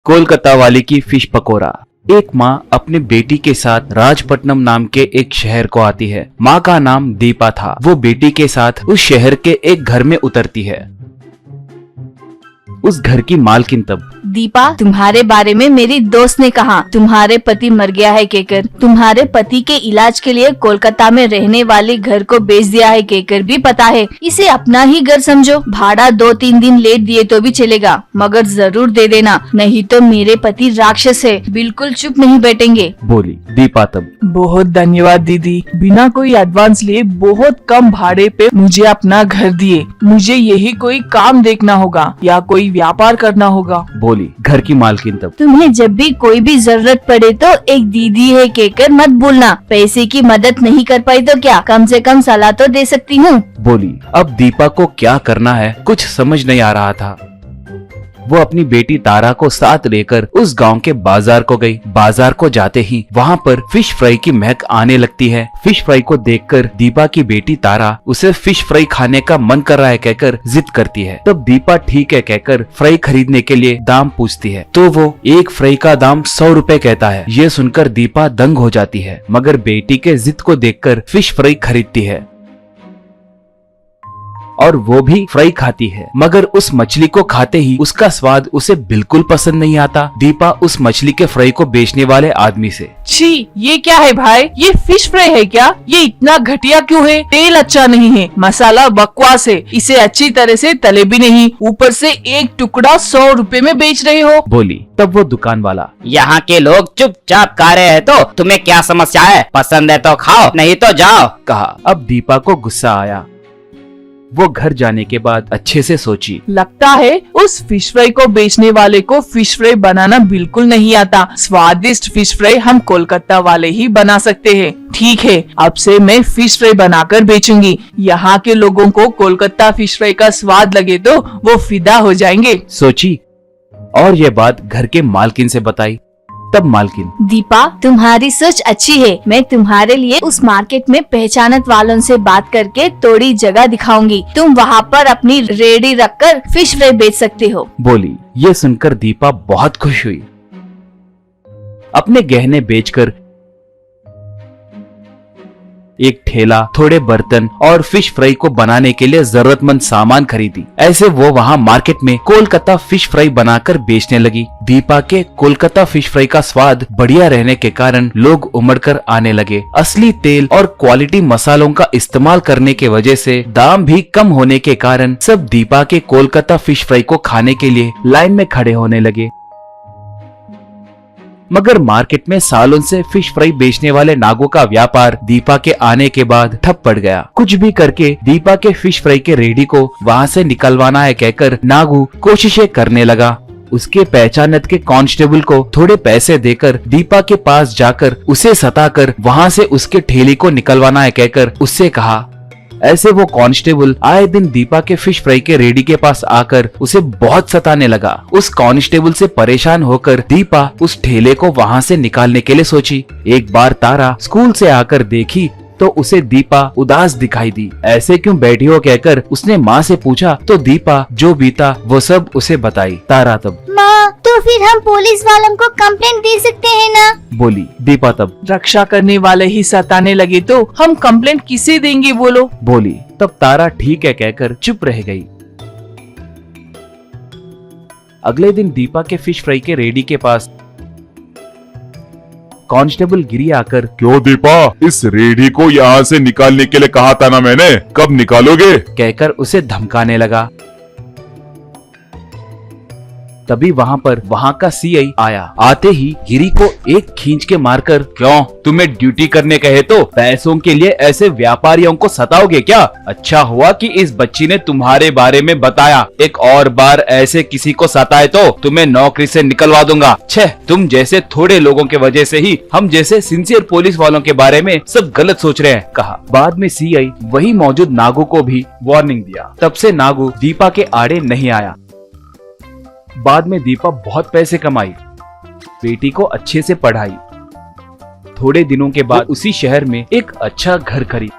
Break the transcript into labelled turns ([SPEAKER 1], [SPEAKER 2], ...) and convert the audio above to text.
[SPEAKER 1] कोलकाता वाले की फिश पकोड़ा। एक माँ अपने बेटी के साथ राजपट्टनम नाम के एक शहर को आती है। माँ का नाम दीपा था। वो बेटी के साथ उस शहर के एक घर में उतरती है। उस घर की मालकिन तब,
[SPEAKER 2] दीपा, तुम्हारे बारे में मेरी दोस्त ने कहा तुम्हारे पति मर गया है कहकर। तुम्हारे पति के इलाज के लिए कोलकाता में रहने वाले घर को बेच दिया है कहकर भी पता है। इसे अपना ही घर समझो। भाड़ा 2-3 दिन लेट दिए तो भी चलेगा, मगर जरूर दे देना, नहीं तो मेरे पति राक्षस है, बिल्कुल चुप नहीं बैठेंगे,
[SPEAKER 1] बोली दीपा तब।
[SPEAKER 3] बहुत धन्यवाद दीदी, बिना कोई एडवांस लिए बहुत कम भाड़े पे मुझे अपना घर दिए। मुझे यही कोई काम देखना होगा या कोई व्यापार करना होगा,
[SPEAKER 1] बोली घर की मालकिन तब।
[SPEAKER 2] तुम्हें जब भी कोई भी जरूरत पड़े तो एक दीदी है कहकर मत भूलना। पैसे की मदद नहीं कर पाई तो क्या, कम से कम सलाह तो दे सकती हूँ,
[SPEAKER 1] बोली। अब दीपा को क्या करना है कुछ समझ नहीं आ रहा था। वो अपनी बेटी तारा को साथ लेकर उस गांव के बाजार को गई। बाजार को जाते ही वहाँ पर फिश फ्राई की महक आने लगती है। फिश फ्राई को देखकर दीपा की बेटी तारा उसे फिश फ्राई खाने का मन कर रहा है कहकर जिद करती है। तब दीपा ठीक है कहकर फ्राई खरीदने के लिए दाम पूछती है तो वो एक फ्राई का दाम 100 रुपए कहता है। ये सुनकर दीपा दंग हो जाती है, मगर बेटी के जिद को देखकर फिश फ्राई खरीदती है और वो भी फ्राई खाती है। मगर उस मछली को खाते ही उसका स्वाद उसे बिल्कुल पसंद नहीं आता। दीपा उस मछली के फ्राई को बेचने वाले आदमी से,
[SPEAKER 3] छी, ये क्या है भाई, ये फिश फ्राई है क्या? ये इतना घटिया क्यों है? तेल अच्छा नहीं है, मसाला बकवास है, इसे अच्छी तरह से तले भी नहीं, ऊपर से एक टुकड़ा 100 रुपए में बेच रहे हो,
[SPEAKER 1] बोली। तब वो दुकान वाला,
[SPEAKER 4] यहाँ के लोग चुपचाप खा रहे हैं तो तुम्हें क्या समस्या है? पसंद है तो खाओ, नहीं तो जाओ,
[SPEAKER 1] कहा। अब दीपा को गुस्सा आया। वो घर जाने के बाद अच्छे से सोची।
[SPEAKER 3] लगता है उस फिश फ्राई को बेचने वाले को फिश फ्राई बनाना बिल्कुल नहीं आता। स्वादिष्ट फिश फ्राई हम कोलकाता वाले ही बना सकते हैं। ठीक है, अब से मैं फिश फ्राई बनाकर बेचूंगी। यहाँ के लोगों को कोलकाता फिश फ्राई का स्वाद लगे तो वो फिदा हो जाएंगे,
[SPEAKER 1] सोची और ये बात घर के मालकिन से बताई। तब मालकिन,
[SPEAKER 2] दीपा, तुम्हारी सोच अच्छी है। मैं तुम्हारे लिए उस मार्केट में पहचानत वालों से बात करके थोड़ी जगह दिखाऊंगी। तुम वहाँ पर अपनी रेडी रखकर फिश फ्राई बेच सकते हो,
[SPEAKER 1] बोली। ये सुनकर दीपा बहुत खुश हुई। अपने गहने बेचकर एक ठेला, थोड़े बर्तन और फिश फ्राई को बनाने के लिए जरूरतमंद सामान खरीदी। ऐसे वो वहाँ मार्केट में कोलकाता फिश फ्राई बनाकर बेचने लगी। दीपा के कोलकाता फिश फ्राई का स्वाद बढ़िया रहने के कारण लोग उमड़कर आने लगे। असली तेल और क्वालिटी मसालों का इस्तेमाल करने के वजह से दाम भी कम होने के कारण सब दीपा के कोलकाता फिश फ्राई को खाने के लिए लाइन में खड़े होने लगे। मगर मार्केट में सालों से फिश फ्राई बेचने वाले नागों का व्यापार दीपा के आने के बाद ठप पड़ गया। कुछ भी करके दीपा के फिश फ्राई के रेडी को वहाँ से निकलवाना है कहकर नागू कोशिशें करने लगा। उसके पहचानत के कांस्टेबल को थोड़े पैसे देकर दीपा के पास जाकर उसे सताकर वहाँ से उसके ठेले को निकलवाना है कहकर उससे कहा। ऐसे वो कांस्टेबल आए दिन दीपा के फिश फ्राई के रेडी के पास आकर उसे बहुत सताने लगा। उस कांस्टेबल से परेशान होकर दीपा उस ठेले को वहाँ से निकालने के लिए सोची। एक बार तारा स्कूल से आकर देखी तो उसे दीपा उदास दिखाई दी। ऐसे क्यों बैठी हो कहकर उसने माँ से पूछा तो दीपा जो बीता वो सब उसे बताई। तारा तब,
[SPEAKER 5] माँ, तो फिर हम पुलिस वालों को कंप्लेंट दे सकते हैं ना?
[SPEAKER 1] बोली। दीपा तब,
[SPEAKER 3] रक्षा करने वाले ही सताने लगे तो हम कंप्लेंट किसे देंगे बोलो,
[SPEAKER 1] बोली। तब तारा ठीक है कहकर चुप रह गई। अगले दिन दीपा के फिश फ्राई के रेडी के पास कांस्टेबल गिरी आकर,
[SPEAKER 6] क्यों दीपा, इस रेडी को यहाँ से निकालने के लिए कहा था ना मैंने, कब निकालोगे?
[SPEAKER 1] कहकर उसे धमकाने लगा। तभी वहाँ का सीआई आया। आते ही गिरी को एक खींच के मारकर, क्यों, तुम्हें ड्यूटी करने कहे तो पैसों के लिए ऐसे व्यापारियों को सताओगे क्या? अच्छा हुआ कि इस बच्ची ने तुम्हारे बारे में बताया। एक और बार ऐसे किसी को सताए तो तुम्हें नौकरी से निकलवा दूंगा। छह, तुम जैसे थोड़े लोगों के वजह से ही हम जैसे सिंसियर पुलिस वालों के बारे में सब गलत सोच रहे हैं, कहा। बाद में सीआई वही मौजूद नागू को भी वार्निंग दिया। तब से नागू दीपा के आड़े नहीं आया। बाद में दीपा बहुत पैसे कमाई, बेटी को अच्छे से पढ़ाई। थोड़े दिनों के बाद उसी शहर में एक अच्छा घर खरीद